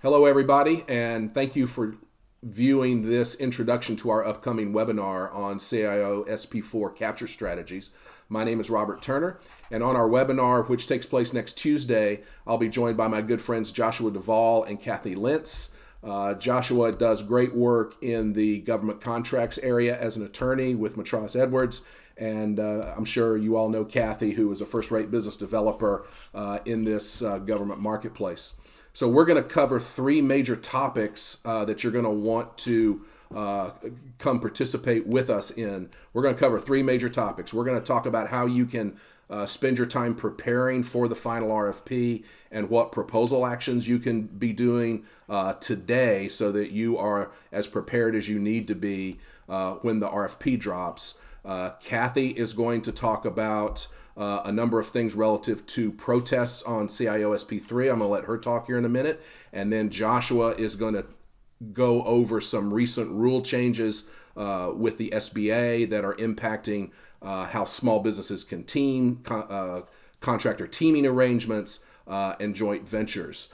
Hello, everybody, and thank you for viewing this introduction to our upcoming webinar on CIO-SP4 capture strategies. My name is Robert Turner, and on our webinar, which takes place next Tuesday, I'll be joined by my good friends Joshua Duvall and Kathy Lentz. Joshua does great work in the government contracts area as an attorney with Matras Edwards, and I'm sure you all know Kathy, who is a first-rate business developer in this government marketplace. So we're going to cover three major topics that you're going to want to come participate with us in. We're going to cover three major topics. We're going to talk about how you can spend your time preparing for the final RFP and what proposal actions you can be doing today so that you are as prepared as you need to be when the RFP drops. Kathy is going to talk about a number of things relative to protests on CIO-SP3. I'm going to let her talk here in a minute. And then Joshua is going to go over some recent rule changes with the SBA that are impacting how small businesses can team, contractor teaming arrangements, and joint ventures.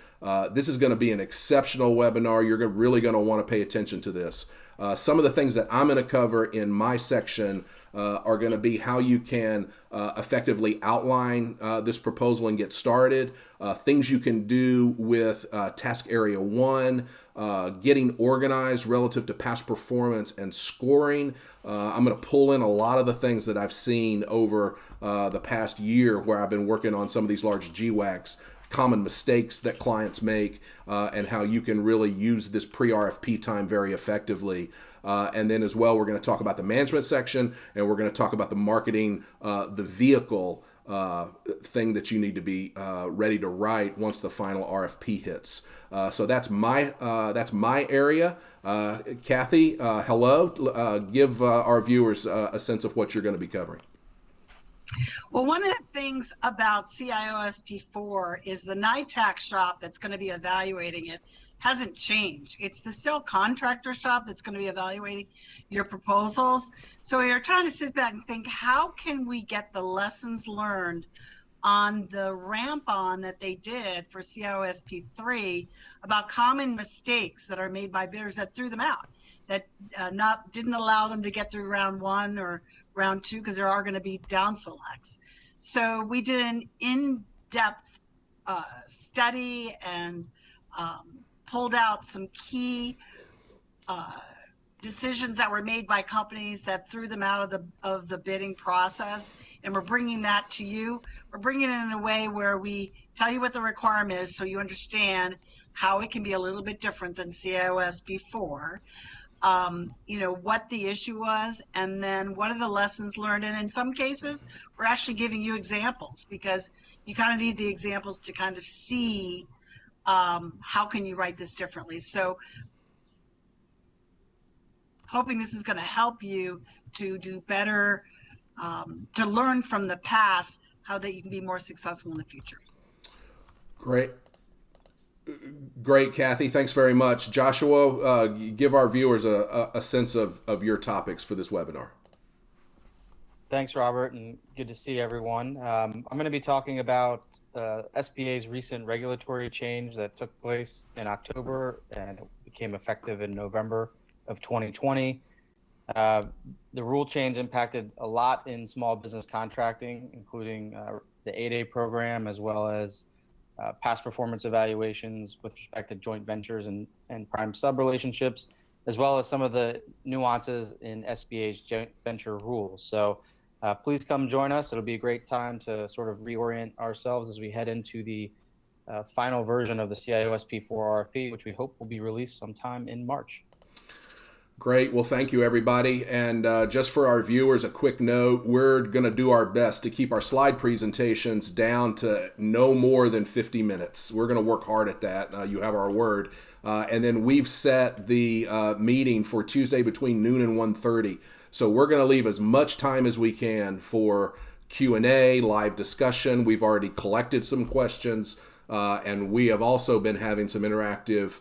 This is going to be an exceptional webinar. You're really going to want to pay attention to this. Some of the things that I'm going to cover in my section are going to be how you can effectively outline this proposal and get started, things you can do with Task Area 1, getting organized relative to past performance and scoring. I'm going to pull in a lot of the things that I've seen over the past year where I've been working on some of these large GWACs, common mistakes that clients make, and how you can really use this pre-RFP time very effectively. And then as well, we're going to talk about the management section, and we're going to talk about the marketing, the vehicle thing that you need to be ready to write once the final RFP hits. So that's my area. Kathy, hello. Give our viewers a sense of what you're going to be covering. Well, one of the things about CIO-SP4 is the NITAC shop that's going to be evaluating it hasn't changed. It's the still contractor shop that's going to be evaluating your proposals. So you're trying to sit back and think, how can we get the lessons learned on the ramp-on that they did for CIO-SP3 about common mistakes that are made by bidders that threw them out, that didn't allow them to get through round one or round two, because there are going to be down selects. So we did an in-depth study and pulled out some key decisions that were made by companies that threw them out of the bidding process, and we're bringing that to you. We're bringing it in a way where we tell you what the requirement is so you understand how it can be a little bit different than CIO-SP4. What the issue was, and then what are the lessons learned. And in some cases, we're actually giving you examples, because you kind of need the examples to kind of see how can you write this differently. So hoping this is going to help you to do better, to learn from the past, how that you can be more successful in the future. Great, Kathy. Thanks very much. Joshua, give our viewers a sense of your topics for this webinar. Thanks, Robert, and good to see everyone. I'm going to be talking about SBA's recent regulatory change that took place in October and became effective in November of 2020. The rule change impacted a lot in small business contracting, including the 8A program, as well as past performance evaluations with respect to joint ventures and prime sub relationships, as well as some of the nuances in SBA's joint venture rules. So please come join us. It'll be a great time to sort of reorient ourselves as we head into the final version of the CIO-SP4 RFP, which we hope will be released sometime in March. Great. Well, thank you, everybody. And just for our viewers, a quick note, we're going to do our best to keep our slide presentations down to no more than 50 minutes. We're going to work hard at that. You have our word. And then we've set the meeting for Tuesday between noon and 1:30. So we're going to leave as much time as we can for Q&A, live discussion. We've already collected some questions, and we have also been having some interactive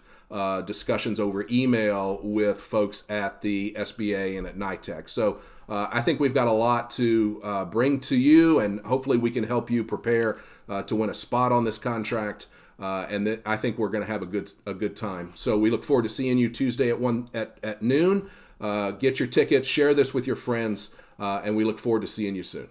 discussions over email with folks at the SBA and at NITAC. So I think we've got a lot to bring to you, and hopefully we can help you prepare to win a spot on this contract. and I think we're going to have a good time. So we look forward to seeing you Tuesday at noon. Get your tickets, share this with your friends, and we look forward to seeing you soon.